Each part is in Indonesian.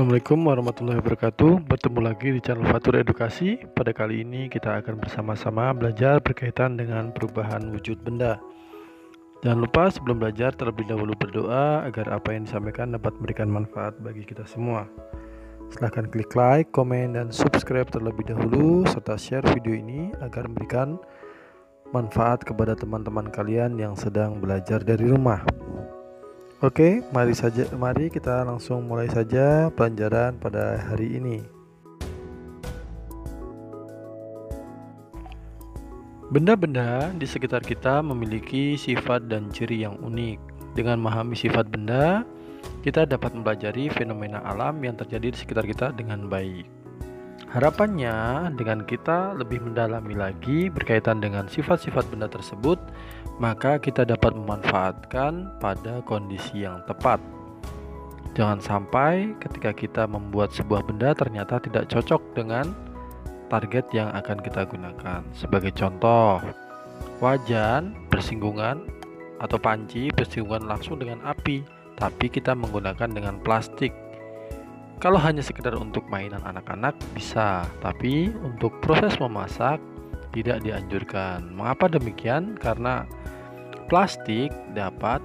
Assalamualaikum warahmatullahi wabarakatuh. Bertemu lagi di channel Fatur Edukasi. Pada kali ini kita akan bersama-sama belajar berkaitan dengan perubahan wujud benda. Jangan lupa sebelum belajar terlebih dahulu berdoa agar apa yang disampaikan dapat memberikan manfaat bagi kita semua. Silahkan klik like, komen, dan subscribe terlebih dahulu serta share video ini agar memberikan manfaat kepada teman-teman kalian yang sedang belajar dari rumah. Oke, mari kita langsung mulai saja pelajaran pada hari ini. Benda-benda di sekitar kita memiliki sifat dan ciri yang unik. Dengan memahami sifat benda, kita dapat mempelajari fenomena alam yang terjadi di sekitar kita dengan baik. Harapannya, dengan kita lebih mendalami lagi berkaitan dengan sifat-sifat benda tersebut, maka kita dapat memanfaatkan pada kondisi yang tepat. Jangan sampai ketika kita membuat sebuah benda ternyata tidak cocok dengan target yang akan kita gunakan. Sebagai contoh, wajan bersinggungan atau panci bersinggungan langsung dengan api, tapi kita menggunakan dengan plastik. Kalau hanya sekedar untuk mainan anak-anak bisa, tapi untuk proses memasak tidak dianjurkan. Mengapa demikian? Karena plastik dapat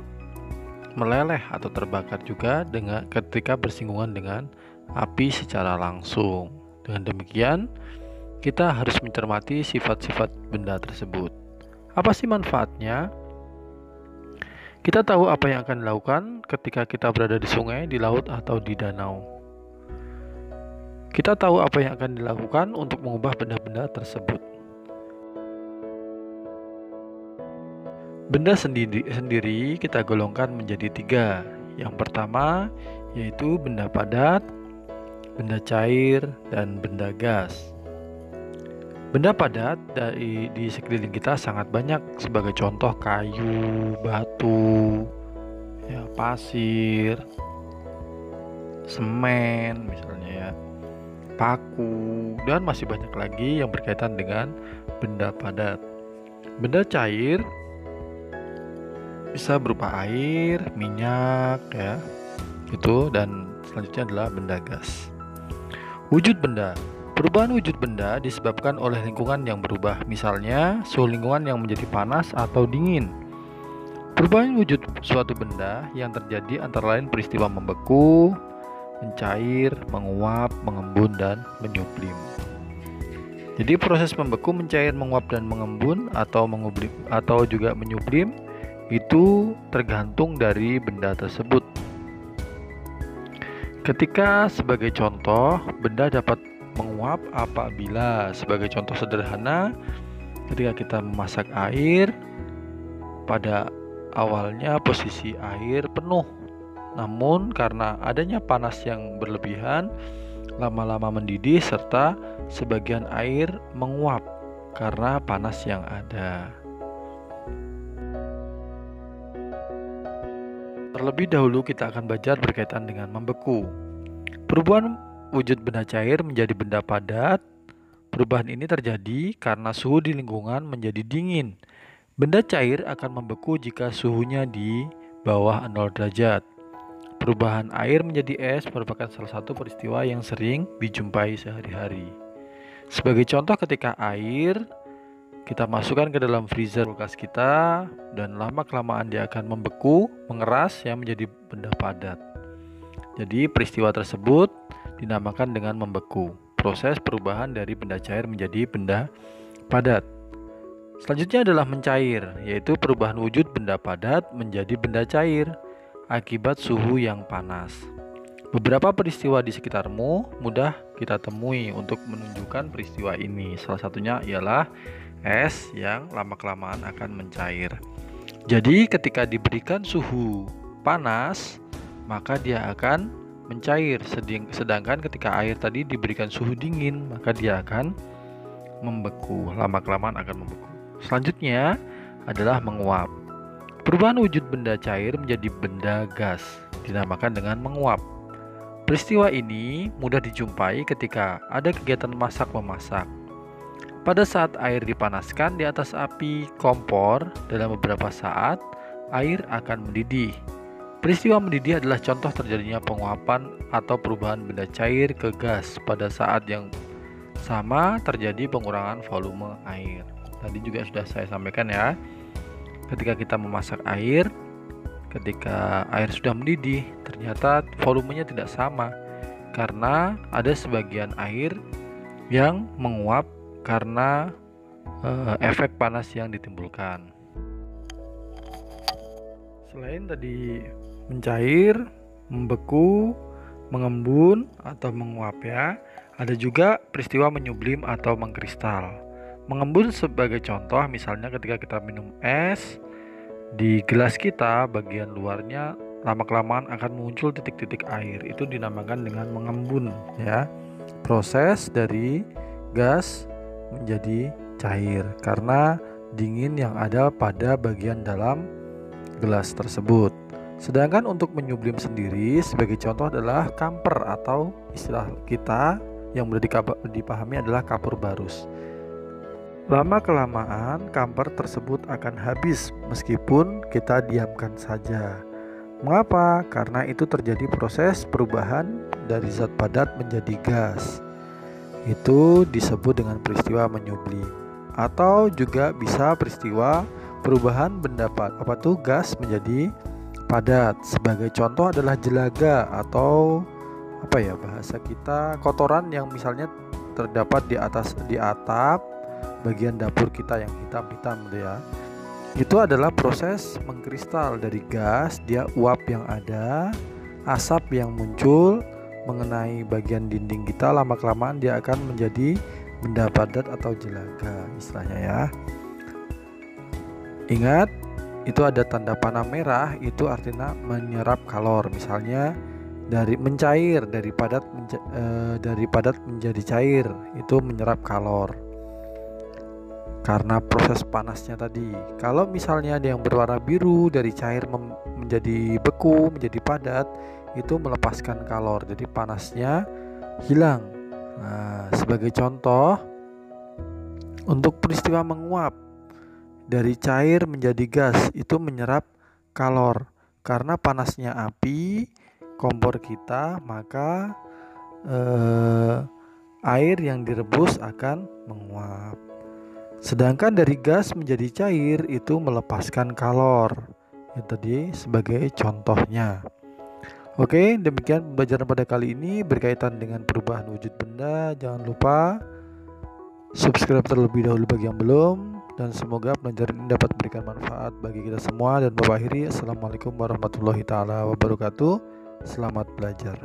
meleleh atau terbakar juga ketika bersinggungan dengan api secara langsung. Dengan demikian, kita harus mencermati sifat-sifat benda tersebut. Apa sih manfaatnya? Kita tahu apa yang akan dilakukan ketika kita berada di sungai, di laut, atau di danau. Kita tahu apa yang akan dilakukan untuk mengubah benda-benda tersebut. Benda sendiri kita golongkan menjadi 3. Yang pertama yaitu benda padat, benda cair, dan benda gas. Benda padat di sekeliling kita sangat banyak, sebagai contoh kayu, batu, pasir, semen misalnya paku, dan masih banyak lagi yang berkaitan dengan benda padat. Benda cair bisa berupa air, minyak dan selanjutnya adalah benda gas. Wujud benda. Perubahan wujud benda disebabkan oleh lingkungan yang berubah, misalnya suhu lingkungan yang menjadi panas atau dingin. Perubahan wujud suatu benda yang terjadi antara lain peristiwa membeku, mencair, menguap, mengembun, dan menyublim. Jadi proses membeku, mencair, menguap, dan mengembun atau juga menyublim itu tergantung dari benda tersebut. Ketika sebagai contoh, benda dapat menguap apabila, sebagai contoh sederhana, ketika kita memasak air, pada awalnya posisi air penuh. Namun karena adanya panas yang berlebihan, lama-lama mendidih serta sebagian air menguap karena panas yang ada. Terlebih dahulu kita akan belajar berkaitan dengan membeku. Perubahan wujud benda cair menjadi benda padat. Perubahan ini terjadi karena suhu di lingkungan menjadi dingin. Benda cair akan membeku jika suhunya di bawah 0 derajat. Perubahan air menjadi es merupakan salah satu peristiwa yang sering dijumpai sehari-hari. Sebagai contoh, ketika air kita masukkan ke dalam freezer kulkas kita, dan lama-kelamaan dia akan membeku, mengeras menjadi benda padat. Jadi peristiwa tersebut dinamakan dengan membeku. Proses perubahan dari benda cair menjadi benda padat. Selanjutnya adalah mencair, yaitu perubahan wujud benda padat menjadi benda cair akibat suhu yang panas. Beberapa peristiwa di sekitarmu mudah kita temui untuk menunjukkan peristiwa ini. Salah satunya ialah es yang lama-kelamaan akan mencair. Jadi ketika diberikan suhu panas, maka dia akan mencair. Sedangkan ketika air tadi diberikan suhu dingin, maka dia akan membeku. Lama-kelamaan akan membeku. Selanjutnya adalah menguap. Perubahan wujud benda cair menjadi benda gas dinamakan dengan menguap. Peristiwa ini mudah dijumpai ketika ada kegiatan masak-memasak. Pada saat air dipanaskan di atas api kompor, dalam beberapa saat air akan mendidih. Peristiwa mendidih adalah contoh terjadinya penguapan atau perubahan benda cair ke gas. Pada saat yang sama terjadi pengurangan volume air. Tadi juga sudah saya sampaikan ya. Ketika kita memasak air, ketika air sudah mendidih, ternyata volumenya tidak sama karena ada sebagian air yang menguap karena efek panas yang ditimbulkan. Selain tadi mencair, membeku, mengembun atau menguap ya, ada juga peristiwa menyublim atau mengkristal. Mengembun sebagai contoh, misalnya ketika kita minum es di gelas kita, bagian luarnya lama-kelamaan akan muncul titik-titik air. Itu dinamakan dengan mengembun ya. Proses dari gas menjadi cair karena dingin yang ada pada bagian dalam gelas tersebut. Sedangkan untuk menyublim sendiri sebagai contoh adalah kamper atau istilah kita yang mudah dipahami adalah kapur barus. Lama kelamaan kamper tersebut akan habis meskipun kita diamkan saja. Mengapa? Karena itu terjadi proses perubahan dari zat padat menjadi gas. Itu disebut dengan peristiwa menyublim. Atau juga bisa peristiwa perubahan benda gas menjadi padat. Sebagai contoh adalah jelaga atau bahasa kita kotoran yang misalnya terdapat di atap bagian dapur kita yang hitam-hitam gitu ya. Itu adalah proses mengkristal dari gas, dia uap yang ada, asap yang muncul mengenai bagian dinding kita, lama-kelamaan dia akan menjadi benda padat atau jelaga istilahnya ya. Ingat, itu ada tanda panah merah, itu artinya menyerap kalor. Misalnya dari mencair, dari padat menjadi cair, itu menyerap kalor karena proses panasnya tadi. Kalau misalnya ada yang berwarna biru, dari cair menjadi beku, menjadi padat, itu melepaskan kalor, jadi panasnya hilang. Nah, sebagai contoh untuk peristiwa menguap dari cair menjadi gas, itu menyerap kalor karena panasnya api kompor kita, maka air yang direbus akan menguap. Sedangkan dari gas menjadi cair itu melepaskan kalor. Itu tadi sebagai contohnya. Oke, demikian pembelajaran pada kali ini berkaitan dengan perubahan wujud benda. Jangan lupa subscribe terlebih dahulu bagi yang belum, dan semoga pelajaran ini dapat memberikan manfaat bagi kita semua. Dan Bapak akhiri, Assalamualaikum warahmatullahi taala wabarakatuh. Selamat belajar.